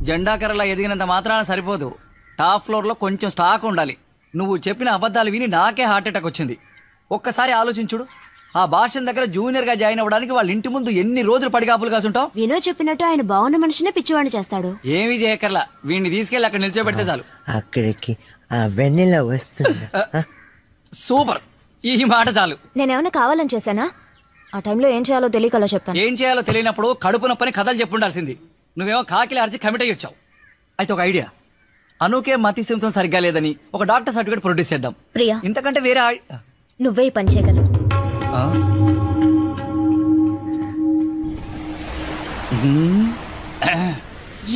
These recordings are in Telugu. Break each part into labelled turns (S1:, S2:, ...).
S1: జెండాకరలా ఎదిగినంత మాత్రాన సరిపోదు. టాప్ ఫ్లోర్ లో కొంచెం స్టాక్ ఉండాలి. నువ్వు చెప్పిన అబద్ధాలు విని నాకే హార్ట్ అటాక్ వచ్చింది. ఒక్కసారి ఆలోచించుడు, ఆ భాషన్ దగ్గర జూనియర్ గా జాయిన్ అవ్వడానికి వాళ్ళ ఇంటి ముందు ఎన్ని రోజులు పడిగాపులు కాసుంటావు.
S2: వినో చెప్పినట్టు ఆయన బాగున్న మనిషినే పిచ్చివాడిని చేస్తాడు.
S1: ఏమీ చేయకర్లా, వీడిని తీసుకెళ్ళి అక్కడ నిల్చోబెడితే చాలు.
S3: అక్కడికి ఆ వెన్నెల వస్తుంది.
S1: సూపర్, ఈ మాట చాలు.
S2: నేనేమన్నా కావాలని చేశానా? ఆ టైంలో ఏం చేయాలో తెలియకలా చెప్పాను.
S1: ఏం చేయాలో తెలియనప్పుడు కడుపు నొప్పని కథలు చెప్పుండాల్సింది. నువ్వేమో కాకిలి అరిచి కమిట్ అయ్యొచ్చావు. అయితే ఒక ఐడియా, అనుకే మతి సింహం సరిగ్గా లేదని ఒక డాక్టర్ సర్టిఫికేట్ ప్రొడ్యూస్ చేద్దాం.
S2: ప్రియా,
S1: ఇంతకంటే వేరే
S2: నువ్వే పని చేయగలవు.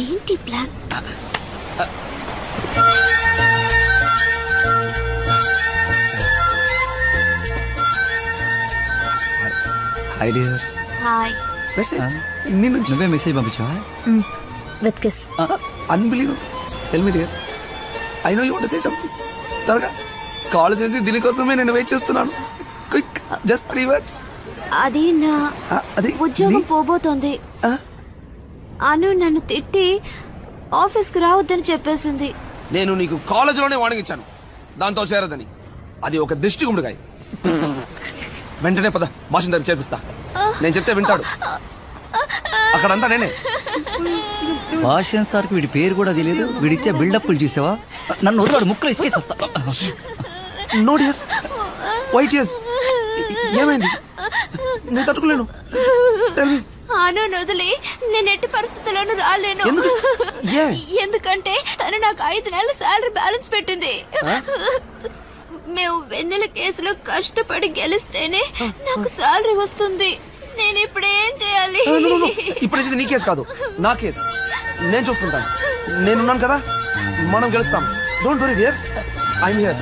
S2: ఏంటి ప్లాన్?
S1: Hi dear.
S2: హాయ్.
S1: నువ్వే మెసేజ్ పంపించావా?
S2: With kiss.
S4: Unbelievable. Tell me dear, I know you want to say something. త్వరగా, కాలేజ్ నుంచి దీని కోసమే నేను వెయిట్ చేస్తున్నాను. Quick, just 3 words.
S2: అది నా ఉద్యోగం పోబోతోంది. అను నన్ను తిట్టి ఆఫీస్కి రావద్దని చెప్పేసింది.
S4: నేను నీకు కాలేజీలోనే వార్నింగ్ ఇచ్చాను దాంతో చేరదని. అది ఒక దిష్టి గుమ్మడికాయ. వెంటనే పద, భాషను దగ్గర చేర్పిస్తా. నేను చెప్తే వింటాడు. అక్కడంతా నేనే.
S1: భాషన్ సార్కి వీడి పేరు కూడా తెలియదు. వీడిచ్చే బిల్డప్లు చూసావా? నన్ను వదిలాడు, ముక్కలు ఇసుకేసి వస్తా.
S4: నో డియర్, వైట్ ఇయర్స్. ఏమైంది? నేను తట్టుకోలేను.
S2: అను వదిలి నేను ఎట్టి పరిస్థితుల్లోనూ రాలేను. ఎందుకంటే తను నాకు 5 నెలల శాలరీ బ్యాలెన్స్ పెట్టింది. మేము వెన్నెల కేసులో కష్టపడి గెలిస్తేనే నాకు శాలరీ వస్తుంది. నేను ఇప్పుడు ఏం చేయాలి?
S4: ఇప్పుడు నీ కేసు కాదు, నా కేసు. నేను చూసుకుంటాను. నేనున్నాను కదా, మనం గెలుస్తాం. Don't worry dear, I'm here.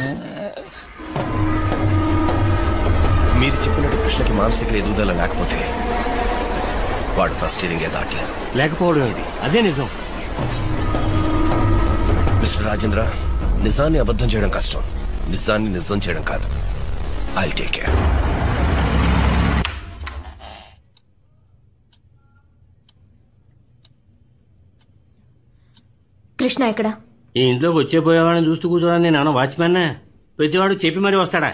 S5: మీరు చెప్పినట్టు కృష్ణకి మానసిక ఎదుగుదల లేకపోతే వాడు ఫస్ట్ ఇయరింగే దాటలేదు.
S6: లేకపోవడం ఇది అదే నిజం.
S5: మిస్టర్ రాజేంద్ర, నిజాన్ని అబద్ధం చేయడం కష్టం, నిజాన్ని నిజం చేయడం కాదు. I take care.
S2: కృష్ణ ఎక్కడ?
S6: ఈ ఇంట్లోకి వచ్చే పోయేవాడిని చూస్తూ కూర్చోడానికి నేను ఏమన్నా వాచ్మెన్? ప్రతివాడు చెప్పి మరీ వస్తాడా?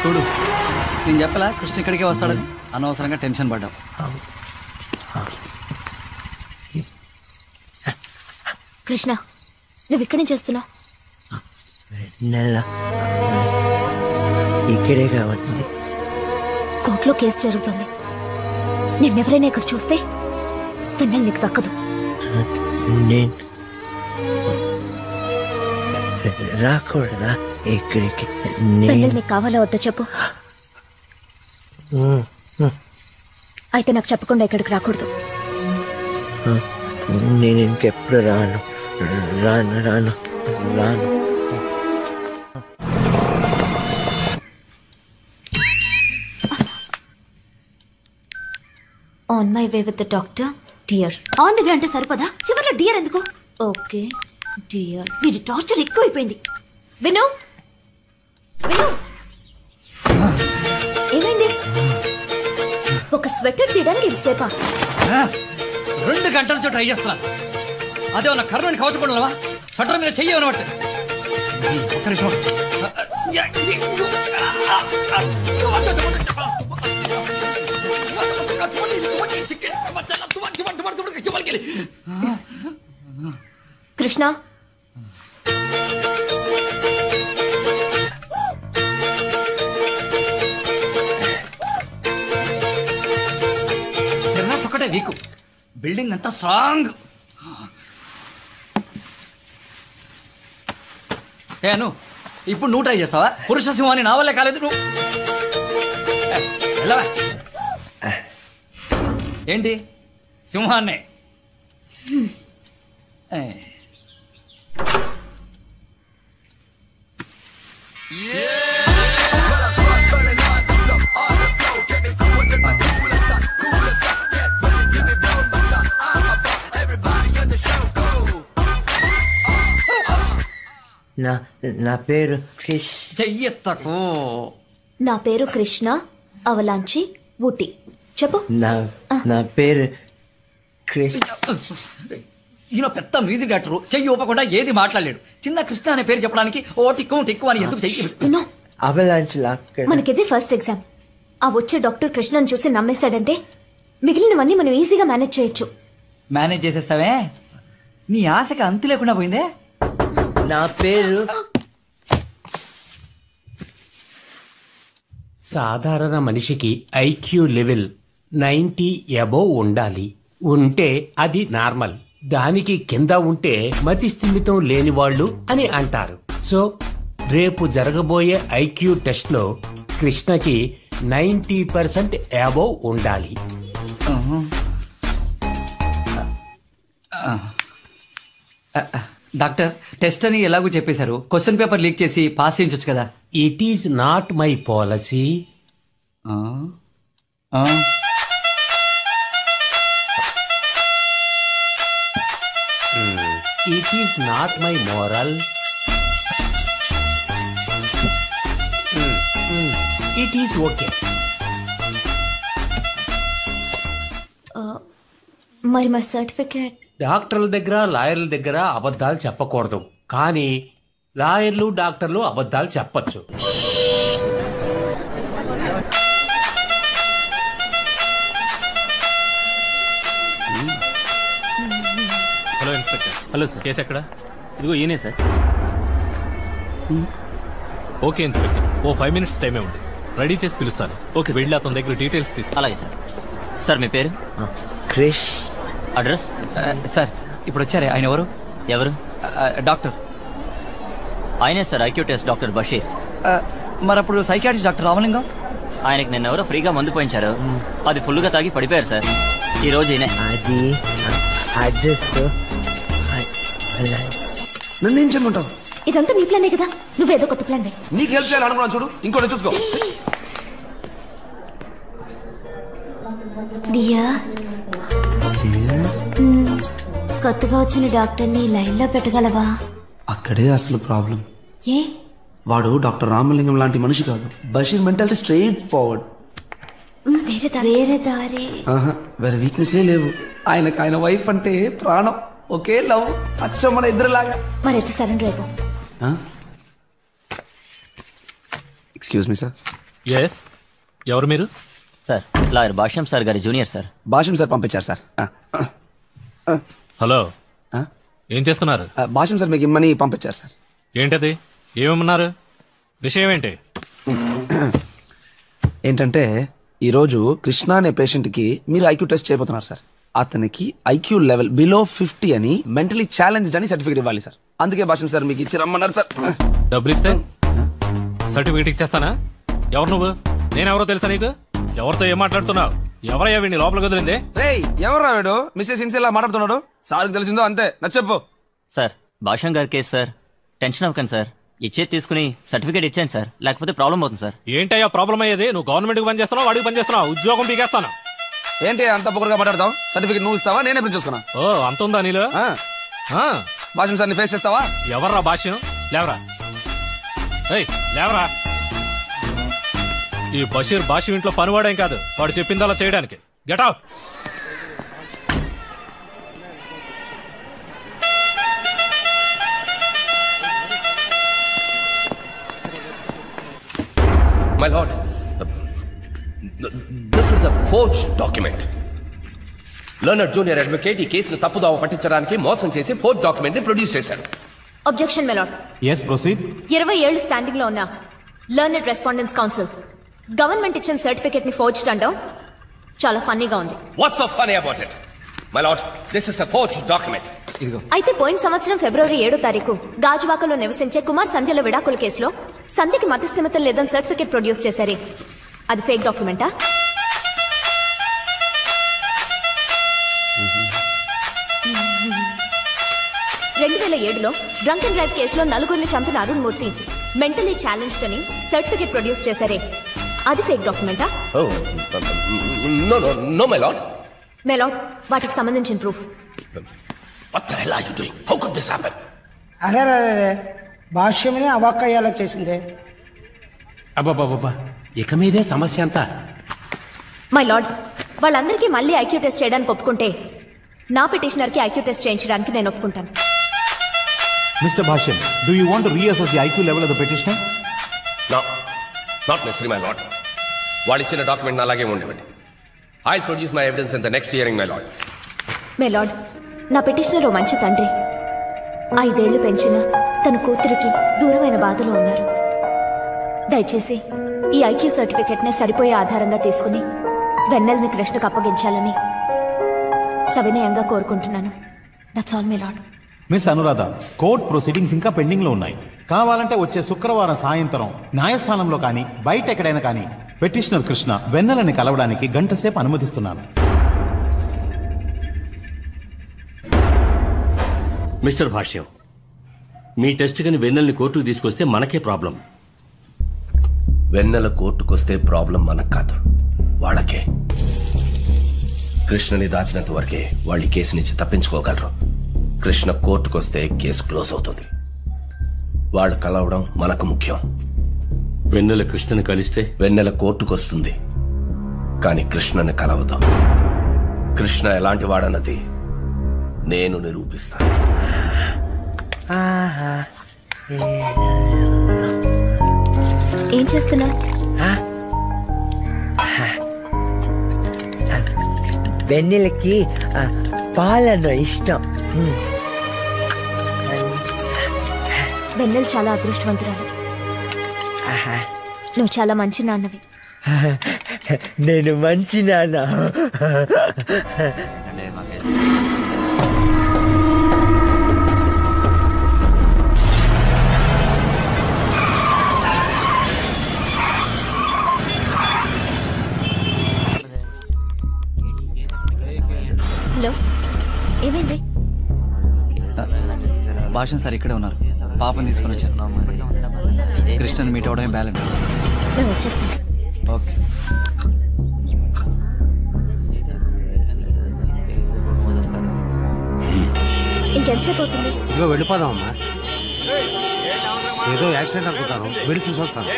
S1: చూడు, నేను చెప్పలా కృష్ణ ఇక్కడికే వస్తాడని. అనవసరంగా టెన్షన్ పడ్డావు.
S2: కృష్ణ, నువ్వు ఇక్కడేం చేస్తున్నావు?
S3: ఇక్కడే కావాలి.
S2: కోర్టులో కేసు జరుగుతుంది. నిన్నెవరైనా ఇక్కడ చూస్తే వెన్నెల నీకు దక్కదు.
S3: నేను రాకూడదా ఇక్కడికి?
S2: వెన్నెల నీకు కావాలా వద్దా చెప్పు. అయితే నాకు చెప్పకుండా ఇక్కడికి రాకూడదు.
S3: నేను ఇంకెప్పుడు రాను రాను రాను రాను.
S2: On my way with the doctor dear. On the way అంటే సరిపదా? చివరిలో డియర్ ఎందుకు? Okay dear. వీడి టార్చర్ ఎక్కువైపోయింది. విను విను, ఏమైంది? ఒక స్వెటర్ తీయడానికి ఇంతసేపా?
S1: 2 గంటలతో ట్రై చేస్తున్నాను. అదే ఉన్న కర్రని కవచకూడవా? స్వెటర్ మీద చెయ్యి అనమాట. ఒక్క నిమిషం.
S2: కృష్ణ,
S1: ఒకటే వీకు, బిల్డింగ్ అంతా స్ట్రాంగ్. ఏను ఇప్పుడు నువ్వు ట్రై చేస్తావా? పురుష సింహాన్ని నా వల్లే కాలేదు. నువ్వు ఏంటి సింహాన్నే?
S3: నా పేరు కృష్ణ.
S1: చెయ్యెత్తకు.
S2: నా పేరు కృష్ణ. అవలాంచి ఊటీ. చెప్పు.
S3: నా పేరు క్రిష్.
S1: ఈయన పెద్ద మ్యూజిక్ డైరెక్టర్, చెయ్యి ఊపకుండా ఏది మాట్లాడలేడు. చిన్న కృష్ణ అనే పేరు చెప్పడానికి ఓ టిక్కు అని ఎందుకు చెయ్యి?
S3: Avalanche lock.
S2: మనకిది ఫస్ట్ ఎగ్జామ్. ఆ వచ్చే డాక్టర్ కృష్ణని చూసి నమ్మేశాడంటే మిగిలినవన్నీ మనం ఈజీగా మేనేజ్ చేయొచ్చు.
S1: మేనేజ్ చేసేస్తావే? నీ ఆశకి అంతు లేకుండా పోయిందే.
S3: నా పేరు
S7: సాధారణ మనిషికి ఐక్యూ లెవెల్ 90 అబోవ్ ఉండాలి. ఉంటే అది నార్మల్. దానికి కింద ఉంటే మతి స్థిమితం లేని వాళ్ళు అని అంటారు. సో రేపు జరగబోయే ఐక్యూ టెస్ట్ లో కృష్ణకి 90% అబోవ్ ఉండాలి.
S1: డాక్టర్, టెస్ట్ అని ఎలాగో చెప్పేశారు, క్వశ్చన్ పేపర్ లీక్ చేసి పాస్ చేయించొచ్చు కదా.
S7: It is not my policy. It is not my moral. It is okay.
S2: మరి మా సర్టిఫికేట్?
S7: డాక్టర్ల దగ్గర లాయర్ల దగ్గర అబద్ధాలు చెప్పకూడదు, కానీ లాయర్లు డాక్టర్లు అబద్ధాలు చెప్పచ్చు.
S8: Hello inspector. Hello sir. Case ఎక్కడ? ఇదిగో ఈయనే సార్. ఓకే ఇన్స్పెక్టర్, ఓ 5 minutes టైమే ఉంది. రెడీ చేసి పిలుస్తాను. ఓకే, వెళ్ళి అతని దగ్గర డీటెయిల్స్ తీస్తాను.
S9: అలాగే సార్. సార్ మీ పేరు?
S3: క్రిష్.
S9: అడ్రస్?
S1: సార్ ఇప్పుడు వచ్చారే, ఆయన ఎవరు?
S9: ఎవరు?
S1: డాక్టర్.
S9: ఆయనే sir, IQ test doctor Basheer.
S1: మరి అప్పుడు సైకాట్రిస్ట్ డాక్టర్ రామలింగం?
S9: ఆయనకి నిన్న ఎవరో ఫ్రీగా మందు పోయించారు, అది ఫుల్గా తాగి పడిపోయారు సార్. ఈ రోజు ఈయనే.
S3: అది అడ్రస్.
S4: నన్ను ఏం చేయమంటావు?
S2: ఇదంతా నీ ప్లానే కదా, నువ్వేదో కొత్త ప్లాన్.
S4: నీకు హెల్ప్ చేయాలనుకున్నాను, చూడు ఇంకోటి చూసుకో.
S2: దియా, కొత్తగా వచ్చిన డాక్టర్ని లైన్లో పెట్టగలవా?
S4: అక్కడే అసలు ప్రాబ్లం.
S2: ఏ?
S4: వాడు డాక్టర్ రామలింగం లాంటి మనిషి కాదు. Basheer mentality straightforward.
S2: వేరే దారి.
S4: వేరే వీక్నెస్లే లేవు. ఆయనకు ఆయన వైఫ్ అంటే ప్రాణం. ఒకే లవ్, అచ్చం మన ఇద్దరులాగా.
S2: మరి ఎత్త సరెండర్ అయిపో.
S4: Excuse me sir.
S8: ఎస్, ఎవరు మీరు?
S9: సార్, లాయర్ భాష్యం సార్ గారి జూనియర్ సార్.
S4: భాష్యం సార్ పంపించారు సార్.
S8: హలో, ఏం చేస్తున్నారు?
S4: భాష్యం సార్ మీకు ఇమ్మని పంపించారు సార్.
S8: ఏంటది? ఏమన్నారు? విషయం ఏంటి?
S4: ఏంటంటే ఈరోజు కృష్ణ అనే పేషెంట్కి మీరు ఐక్యూ టెస్ట్ చేయబోతున్నారు సార్. అతనికి ఐక్యూ లెవెల్ బిలో 50 అని మెంటలీ ఛాలెంజ్డ్ అని సర్టిఫికేట్ ఇవ్వాలి సార్. అందుకే భాష్యం సార్ మీకు ఇచ్చి రమ్మన్నారు సార్.
S8: డబ్బులు ఇస్తే సర్టిఫికేట్ ఇచ్చేస్తానా? ఎవరు నువ్వు? నేనెవరో తెలుసా నీకు? ఎవరితో ఏం మాట్లాడుతున్నావు? ఎవరయ్యా వీడిని లోపల కుదిరింది?
S4: రేయ్, ఎవరు రావాడు? మిస్సెస్ ఇన్సిలా మాట్లాడుతున్నాడు. సార్కి తెలిసిందో అంతే. నచ్చెప్పు
S9: సార్. భాష్యం గారి కేసు సార్, టెన్షన్ అవ్వకండి సార్. ఇచ్చేది తీసుకుని సర్టిఫికేట్ ఇచ్చాను సార్, లేకపోతే ప్రాబ్లం అవుతుంది సార్.
S8: ఏంటయ్యా ప్రాబ్లం అయ్యేది? నువ్వు గవర్నమెంట్కి పని చేస్తున్నావు, వాడికి పని చేస్తున్నావు, ఉద్యోగం పీకేస్తాను.
S4: ఏంటి అంత పొగరుగా మాట్లాడతావు? సర్టిఫికేట్ నువ్వు ఇస్తావా, నేనే ప్రింట్ చేసుకున్నా?
S8: ఓ, అంత ఉందా నీలో?
S4: భాష్యం సార్ ని ఫేస్ చేస్తావా?
S8: ఎవర్రా భాష్యం? లేవరా. ఏయ్, లేవరా. ఈ బషీర్ భాష్యం ఇంట్లో పనివాడేం కాదు, వాడు చెప్పిందలా చేయడానికి. Get out.
S5: My lord, this is a forged document. Learned junior advocate ఈ కేసును తప్పుదావ పట్టించడానికి మోసం చేసి ఫోర్జ్ డాక్యుమెంట్ ని ప్రొడ్యూస్ చేశారు.
S2: Objection my lord.
S10: yes proceed.
S2: 20 ఏళ్లు స్టాండింగ్ లో ఉన్న లర్నెడ్ రెస్పాండెంట్స్ కౌన్సిల్ గవర్నమెంట్ ఇచ్చిన సర్టిఫికేట్ ని ఫోర్జ్డ్ అంటాం చాలా ఫన్నీగా ఉంది.
S5: What's so funny about it? My lord, this is a forged document.
S2: అయితే పోయిన సంవత్సరం ఫిబ్రవరి 7వ తారీఖు గాజువాకలో నివసించే కుమార్ సంధ్యల విడాకుల కేసులో సంధ్యకి మతిస్థిమితం లేదని సర్టిఫికేట్ ప్రొడ్యూస్ చేశారే, అది ఫేక్ డాక్యుమెంటా? లో డ్రంక్ అండ్ డ్రైవ్ కేసులో నలుగురిని చంపిన అరుణ్ మూర్తి మెంటలీ ఛాలెంజ్డ్ అని సర్టిఫికేట్ ప్రొడ్యూస్ చేశారే, అది ఫేక్ డాక్యుమెంటా?
S5: Oh, no, my lord.
S2: My lord, వాటికి సంబంధించిన proof.
S5: What the hell are you doing? How could this happen?
S11: అరే భాష్యమని అవాక్కయ్యేలా చేసిందే.
S7: అబ్బాబాబా, ఇక మీదే సమస్య అంతా.
S2: మై లార్డ్, వాళ్ళందరికీ మళ్ళీ ఐక్యూ టెస్ట్ చేయడానికి ఒప్పుకుంటే నా పిటిషనర్కి ఐక్యూ టెస్ట్ చేయించడానికి నేను ఒప్పుకుంటాను.
S10: Mister Bhashyam, do you want to reassess the IQ level of the petitioner?
S5: No, not necessary my lord. వాళ్ళు ఇచ్చిన డాక్యుమెంట్ అలాగే ఉండేవండి. I will produce my evidence in the next hearing my lord.
S2: My lord, నా పిటిషనర్ ఓ మంచి తండ్రి. 5 ఏళ్లు పెంచిన తన కూతురికి దూరమైన బాధలో ఉన్నారు. దయచేసి ఈ ఐక్యూ సర్టిఫికెట్నే సరిపోయే ఆధారంగా తీసుకుని వెన్నెల్ని కృష్ణకు అప్పగించాలని సవినయంగా కోరుకుంటున్నాను. That's all my lord.
S10: Miss Anuradha, court proceedings ఇంకా పెండింగ్ లో ఉన్నాయి. కావాలంటే వచ్చే శుక్రవారం సాయంత్రం న్యాయస్థానంలో కానీ బయట ఎక్కడైనా కానీ పిటిషనర్ కృష్ణ వెన్నెలని కలవడానికి గంట సేపు అనుమతిస్తున్నాను.
S6: మిస్టర్ భాష్యం, మీ టెస్ట్ కని వెన్నెల్ని కోర్టుకు తీసుకొస్తే మనకే ప్రాబ్లం.
S5: వెన్నెల కోర్టుకొస్తే ప్రాబ్లం మనకు కాదు, వాళ్ళకే. కృష్ణని దాచినంత వరకే వాళ్ళు ఈ కేసు నుంచి తప్పించుకోగలరు. కృష్ణ కోర్టుకొస్తే కేసు క్లోజ్ అవుతుంది. వాళ్ళు కలవడం మనకు ముఖ్యం.
S6: వెన్నెల కృష్ణని కలిస్తే
S5: వెన్నెల కోర్టుకొస్తుంది, కానీ కృష్ణని కలవదు. కృష్ణ ఎలాంటి వాడన్నది నేను నిరూపిస్తాను.
S2: ఏం చేస్తున్నా?
S3: వెన్నెలకి పాలన ఇష్టం.
S2: వెన్నెల చాలా అదృష్టవంతురాలు. నువ్వు చాలా మంచి నాన్నవి.
S3: నేను మంచి నాన్న.
S2: హలో, ఏమైంది?
S1: భాషం సార్ ఇక్కడే ఉన్నారు. పాపని తీసుకొని వచ్చారు. కృష్ణని మీట్ అవడమే బ్యాలెన్స్.
S2: నేను వచ్చేస్తాను.
S1: ఓకే.
S2: ఇంకెంతసేపు అవుతుంది?
S11: ఇదిగో వెళ్ళిపోదామమ్మా. ఏదో యాక్సిడెంట్ అనుకుంటాను, వెళ్ళి చూసొస్తాను.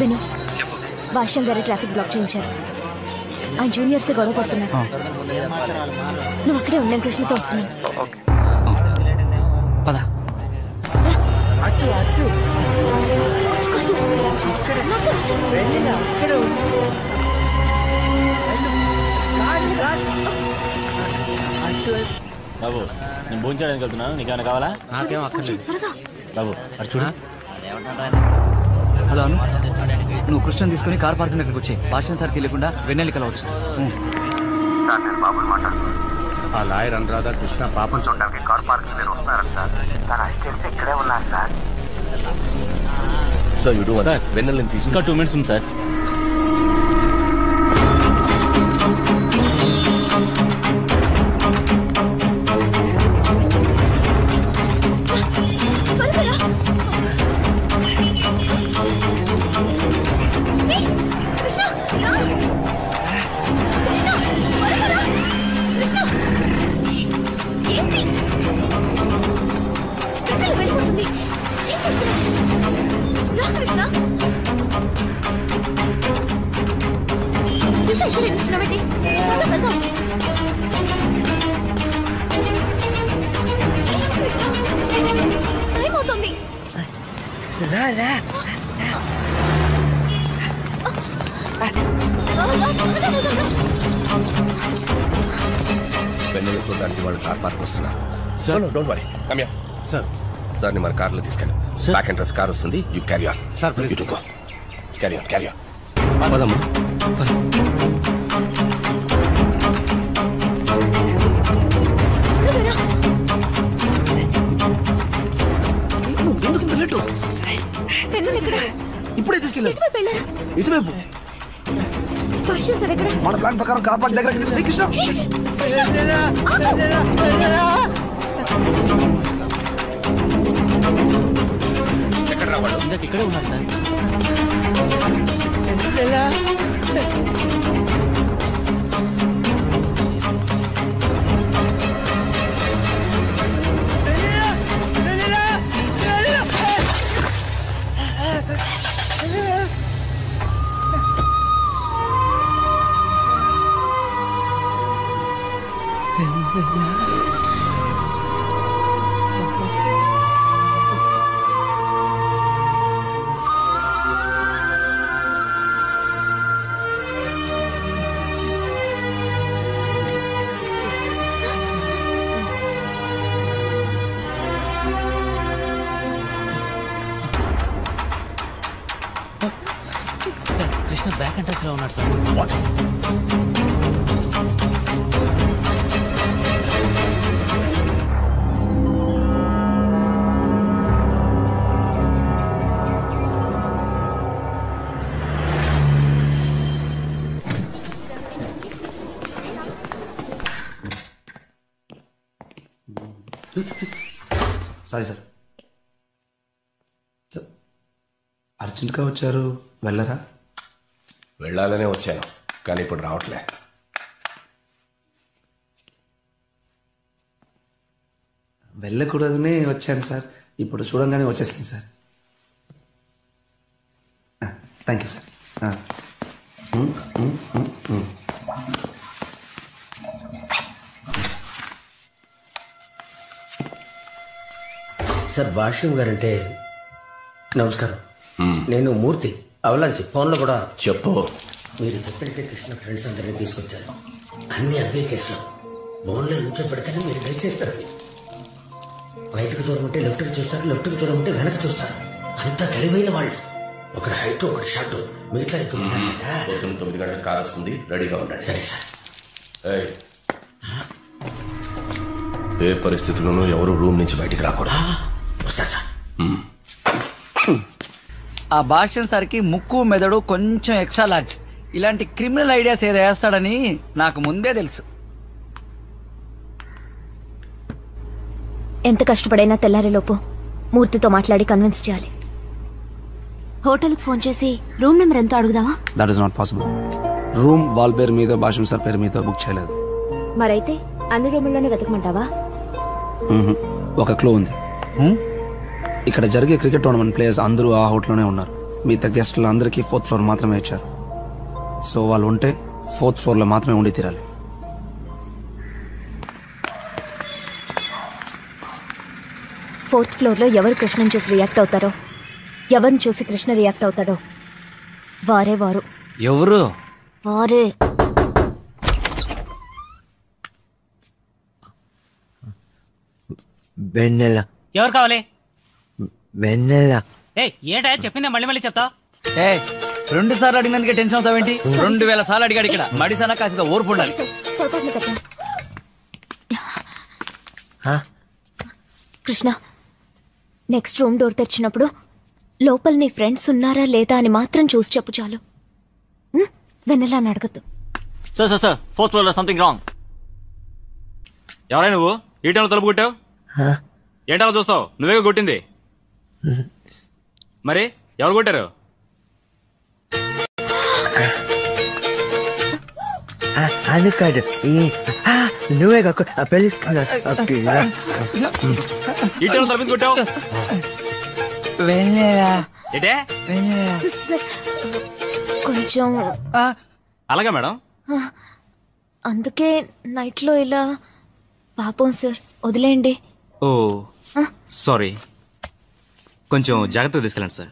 S2: విను, భాష్యం గారి ట్రాఫిక్ బ్లాక్ చేయించారు. ఆ జూనియర్స్ గొడవ పడుతున్నారు. నువ్వు అక్కడే ఉన్నాను, కృష్ణతో వస్తున్నాను.
S1: పద.
S6: బాబు, నేను భోంచడానికి వెళ్తున్నాను, నీకేమైనా కావాలా?
S11: నాకేం అక్కర్లేదు
S6: బాబు, అటు చూడు.
S1: హలో అను, నువ్వు కృష్ణని తీసుకుని కార్ పార్కింగ్ దగ్గరికి వచ్చి భాషం సార్ తెలియకుండా వెన్నెల్లి కలవచ్చు.
S11: ఆ లాయర్ అనురాధ కృష్ణ పాపం చూడడానికి కార్ పార్కింగ్ దగ్గర వస్తున్నారంట సార్. తన అసిస్టెంట్స్ ఇక్కడే ఉన్నారు sir.
S5: So you do what? వెన్నెల్ని తీసుకు.
S6: ఇంకా 2 minutes ఉంది సార్.
S5: వెన్నెల్ని చూడడానికి వాళ్ళు కార్ పార్క్ వస్తున్నారు. Don't worry, come here.
S11: Sir
S5: sir ని మన కార్లో తీసుకెళ్ళి బ్యాక్ ఎంట్రన్స్ కార్ వస్తుంది. You carry on
S11: sir, please.
S5: You too go. Carry on, carry on.
S6: పదమ్మా.
S4: ఎందుకు ఇంత లేటు? ఇప్పుడే తీసుకెళ్ళారు. ఇటువైపు.
S2: భాష్యం సార్ ఎక్కడ?
S4: మన ప్లాన్ ప్రకారం కార్ పార్క్ దగ్గర కృష్ణ.
S5: ఎక్కడ రావాడు?
S9: ఇందాక ఇక్కడే ఉన్నారు sir. Sir Krishna back entrance లో ఉన్నాడు సార్.
S4: Sorry sir. అర్జెంట్గా వచ్చారు, వెళ్ళరా?
S5: వెళ్ళాలనే వచ్చాను, కానీ ఇప్పుడు రావట్లే.
S4: వెళ్ళకూడదనే వచ్చాను సార్, ఇప్పుడు చూడంగానే వచ్చేసింది sir. Thank you sir.
S12: Sir Bhashyam guarantee నమస్కారం. నేను మూర్తి అవలాంచి ఫోన్లో కూడా
S5: చెప్పు.
S12: మీరు చెప్పంటే కృష్ణ ఫ్రెండ్స్ అందరినీ తీసుకొచ్చారు. అన్ని అవే కేసులో బోన్లో నుంచో పెడితేనే మీరు డ్రైవ్ చేస్తారు. రైట్కి చూడమంటే లెఫ్ట్కి చూస్తారు, లెఫ్ట్కి చూడమంటే వెనక చూస్తారు. అంతా తెలివైన వాళ్ళు. ఒకటి హైట్ ఒకటి షార్ట్, మిగతా
S5: 9 గంటలకు కార్ వస్తుంది, రెడీగా ఉండండి.
S12: సరే సార్.
S5: ఏ పరిస్థితుల్లోనూ ఎవరు రూమ్ నుంచి బయటికి రాకూడదు.
S12: వస్తా సార్.
S1: ఆ భాష్యం సార్కి ముక్కు మెదడు కొంచెం ఎక్స్ట్రా లార్జ్. ఇలాంటి క్రిమినల్ ఐడియాస్ ఏదో వేస్తాడని నాకు ముందే తెలుసు.
S2: ఎంత కష్టపడైనా తెల్లారేలోపు మూర్తితో మాట్లాడి కన్విన్స్ చేయాలి. హోటల్కి ఫోన్ చేసి రూమ్ నెంబర్ ఎంతో అడుగుదామా?
S4: That is not possible. Room వాల్ పేరు మీద, భాష్యం సార్ పేరు మీద బుక్ చేయలేదు.
S2: మరైతే అన్ని రూముల్లోనే వెతకమంటావా?
S4: ఒక క్లూ ఉంది. ఇక్కడ జరిగే క్రికెట్ టోర్నమెంట్ ప్లేయర్స్ అందరూ ఆ హోటల్లోనే ఉన్నారు. మిగతా గెస్టులు అందరికీ 4th ఫ్లోర్ మాత్రమే ఇచ్చారు. సో వాళ్ళు ఉంటే 4th ఫ్లోర్లో మాత్రమే ఉండి తీరాలి.
S2: ఫోర్త్ ఫ్లోర్లో ఎవరు కృష్ణని చూసి రియాక్ట్ అవుతారో, ఎవరిని చూసి కృష్ణ రియాక్ట్ అవుతాడో వారే వారు.
S1: ఎవరు?
S2: వారే.
S3: వెన్నెల.
S9: ఎవరు కావాలి?
S3: వెన్నెల.
S9: ఏంటా చెప్పిందా మళ్ళీ మళ్ళీ చెప్తా?
S1: 2 సార్లు అడిగినందుకే టెన్షన్ అవుతావేంటి? 2000 సార్లు అడిగాడు ఇక్కడ. మడిసన కాసిద ఓర్పు ఉండాలి.
S2: కృష్ణ, నెక్స్ట్ రూమ్ డోర్ తెరిచినప్పుడు లోపల నీ ఫ్రెండ్స్ ఉన్నారా లేదా అని మాత్రం చూసి చెప్పు చాలు. వెన్నెలా అని అడగద్దు.
S9: సార్ 4th ఫ్లోర్ లో సంథింగ్ రాంగ్.
S8: ఎవరై నువ్వు? ఈ టైంలో తలుపు కొట్టావు? ఏంటలా చూస్తావు? నువ్వే కొట్టింది. మరి ఎవరు కొట్టారు?
S3: అది కాదు, నువ్వే పిలుస్తున్నా.
S8: ఈ టైంలో తలుపు కొట్టావు? ఏంటే
S2: కొంచెం
S8: అలాగా మేడం.
S2: అందుకే నైట్ లో ఇలా. పాపం సార్, వదిలేయండి.
S8: ఓ సారీ, కొంచెం జాగ్రత్తగా తీసుకెళ్ళండి సార్.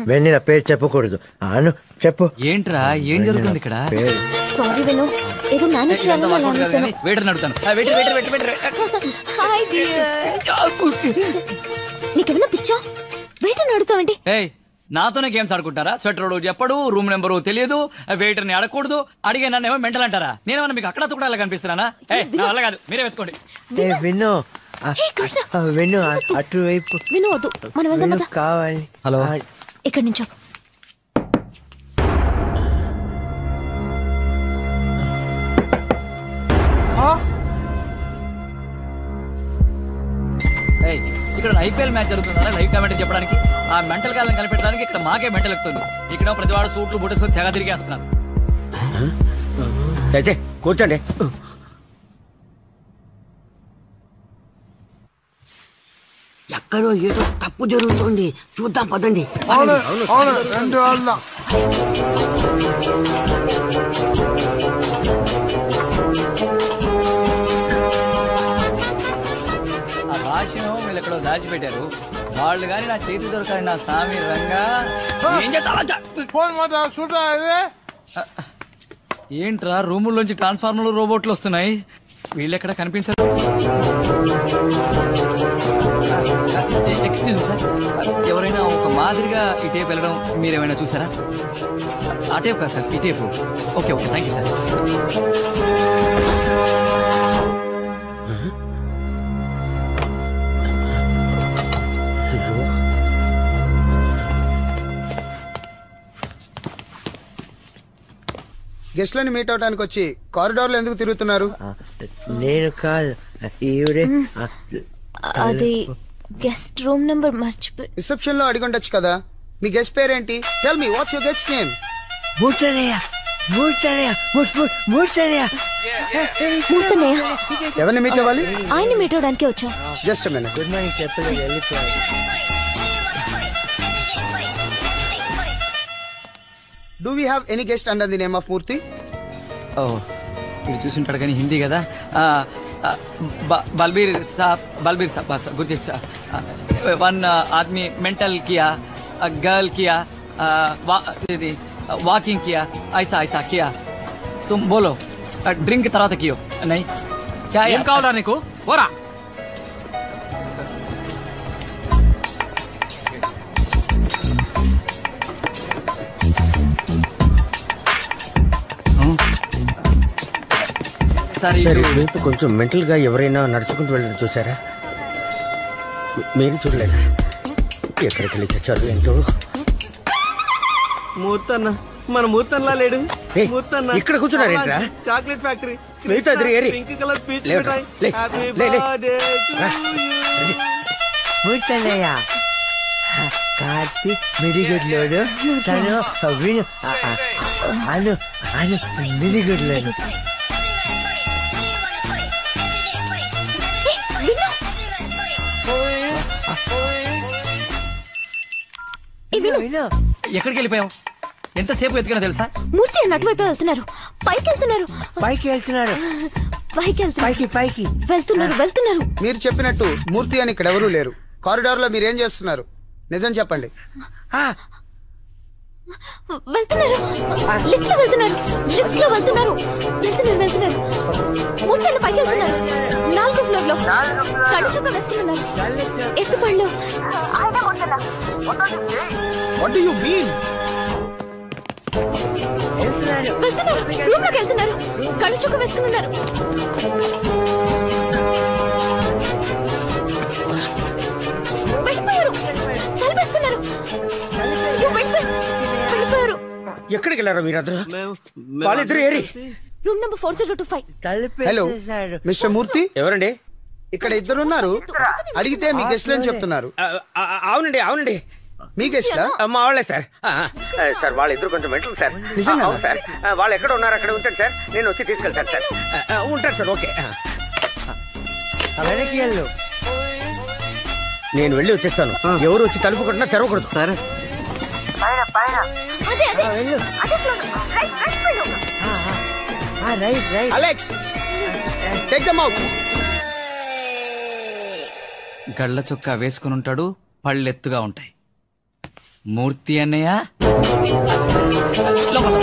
S3: వెన్నెల పేరు చెప్పకూడదు. అను చెప్పు.
S1: ఏంట్రా, ఏం జరుగుతుంది ఇక్కడ?
S2: సారీ విను, ఏదో మేనేజ్ చేయాలని.
S1: వెయిటర్ అడుగుతాను.
S2: Hi dear. నీకేమైనా పిచ్చా? వెయిటర్ అడుగుతావేంటి?
S1: నాతోనే గేమ్స్ ఆడుకుంటారా? స్వెటర్ చెప్పడు, రూమ్ నెంబరు తెలియదు, వెయిటర్ ని అడగకూడదు. అడిగే నన్ను ఏమో మెంటల్ అంటారా? నేనేమన్నా మీకు అక్కడ తుకడాలా కనిపిస్తున్నానా? అలా కాదు, మీరే వెతుకోండి.
S3: విను, విను, అటువైపు
S2: విను. వద్దు, మనం వెళ్దాం కదా.
S3: కావాలి.
S1: హలో,
S2: ఇక్కడి నుంచో.
S1: ఏయ్, ఇక్కడ ఐపీఎల్ మ్యాచ్ జరుగుతుందా లైవ్ కామెంట్ చెప్పడానికి? ఆ మెంటల్ గాలను కనిపెట్టడానికి ఇక్కడ మాకే మెంటల్ ఎక్కుతుంది. ఇక్కడ ప్రతివాడు సూట్లు బుట్టేసుకొని తెగ తిరిగేస్తున్నారు.
S3: కూర్చోండి.
S12: ఎక్కడో ఏదో తప్పు జరుగుతుంది, చూద్దాం పదండి.
S1: ఆ భాషను వీళ్ళు ఎక్కడో దాచిపెట్టారు. వాళ్ళు కానీ నా చేతి దొరకాలి. నా సామి రంగా ఏం చేస్తా? ఏంట్రా రూముల్లోంచి ట్రాన్స్ఫార్మర్లు రోబోట్లు వస్తున్నాయి. వీళ్ళు ఎక్కడ కనిపించరు. ఎక్స్క్యూజ్ మీ సార్, ఎవరైనా ఒక మాదిరిగా ఈ టేప్ వెళ్ళడం మీరేమైనా చూసారా? ఆ టేప్ కాదు సార్, ఈ tape. Okay okay, thank you sir.
S13: గెస్ట్లని మీట్ అవడానికి వచ్చి కారిడార్లో ఎందుకు తిరుగుతున్నారు?
S3: నేను కాదు, ఈవిడే.
S2: అది గెస్ట్ రూమ్ నెంబర్ మర్చిపోయి.
S13: రిసెప్షన్ లో అడిగి ఉండొచ్చు కదా. మీ గెస్ట్ పేరేంటి? Tell me what's your guest name?
S3: మూర్తనయ్య.
S13: ఎవరిని మీట్ అవ్వాలి?
S2: ఆయన్ని మీట్ అవడానికి వచ్చా.
S13: Just minute.
S3: గుడ్ మార్నింగ్ చెప్పలేదు, వెళ్ళిపోయాడు.
S13: Do we have any guest under the name of Murthy?
S1: ఓ, ఇది చూసింటాడు కానీ హిందీ కదా. బల్బీర్ సాబ్ బస్ గుర్తు సార్. వన్ ఆద్మీ మెంటల్ కియా, गर्ल किया, वॉकिंग किया, ऐसा ऐसा किया. तुम बोलो ड्रिंक తర్వాత कियो नहीं क्या?
S8: ఏం కావాలా నీకు? పోరా.
S12: వైపు కొంచెం మెంటల్ గా ఎవరైనా నడుచుకుంటూ వెళ్ళడం చూసారా? మీరు చూడలేదా? ఎక్కడికి వెళ్ళి చచ్చారు ఏంటో.
S3: మూర్తన్న, మన మూర్తన్లా లేడు.
S12: మూర్తన్న ఇక్కడ కూర్చున్నారేంట్రా?
S3: Chocolate factory,
S12: pink colour peach మిఠాయి. మూర్తన్నయ్య కార్తీక్ మిడిగుడ్లోడు, తను విను అను అను మిడిగుడ్లోను.
S1: ఎక్కడికి వెళ్ళిపోయావు? ఎంతసేపు ఎత్తుకున్నా తెలుసా?
S2: మూర్తి అటువైపు వెళ్తున్నారు. పైకి వెళ్తున్నారు.
S3: పైకి వెళ్తున్నారు. పైకి
S2: వెళ్తున్నారు.
S13: మీరు చెప్పినట్టు మూర్తి అని ఇక్కడ ఎవరూ లేరు. కారిడార్ లో మీరేం చేస్తున్నారు? నిజం చెప్పండి.
S2: వెళ్తున్నారు. లిఫ్ట్ లో వెళ్తున్నారు. మూర్తి అన్న పైకి వెళ్తున్నారు. 4వ ఫ్లోర్ లో కళ్ళు చొక్క వేసుకున్నారు. ఎత్తుపళ్ళు.
S13: What do you mean?
S2: వెళ్తున్నారు. రూమ్ లోకి వెళ్తున్నారు. కళ్ళు చొక్క వేసుకున్నారు. వెళ్ళిపోయారు. తలపేసుకున్నారు. వెళ్ళిపోయారు.
S12: ఎక్కడికి వెళ్ళారా మీరందరూ? వాళ్ళిద్దరు ఏరి.
S2: Room number 4025.
S13: హలో మిస్టర్ మూర్తి.
S12: ఎవరండి?
S13: ఇక్కడ ఇద్దరున్నారు. అడిగితే మీ గెస్ట్లు అని చెప్తున్నారు.
S12: అవునండి
S13: మీ గెస్ట్లా?
S12: మా వాళ్ళే సార్. సార్ వాళ్ళిద్దరు కొంచెం మెంటల్ సార్. నిజంగా సార్. వాళ్ళు ఎక్కడ ఉన్నారు అక్కడ ఉంటాను సార్. నేను వచ్చి తీసుకెళ్తాను సార్. ఉంటాను సార్. ఓకే, నేను వెళ్ళి వచ్చేస్తాను. ఎవరు వచ్చి తలుపు కొట్టినా తెరవకూడదు sir.
S13: Alex, take them out.
S1: గళ్ళ చొక్కా వేసుకుని ఉంటాడు. పళ్ళెత్తుగా ఉంటాయి. మూర్తి అన్నయ్య లోపల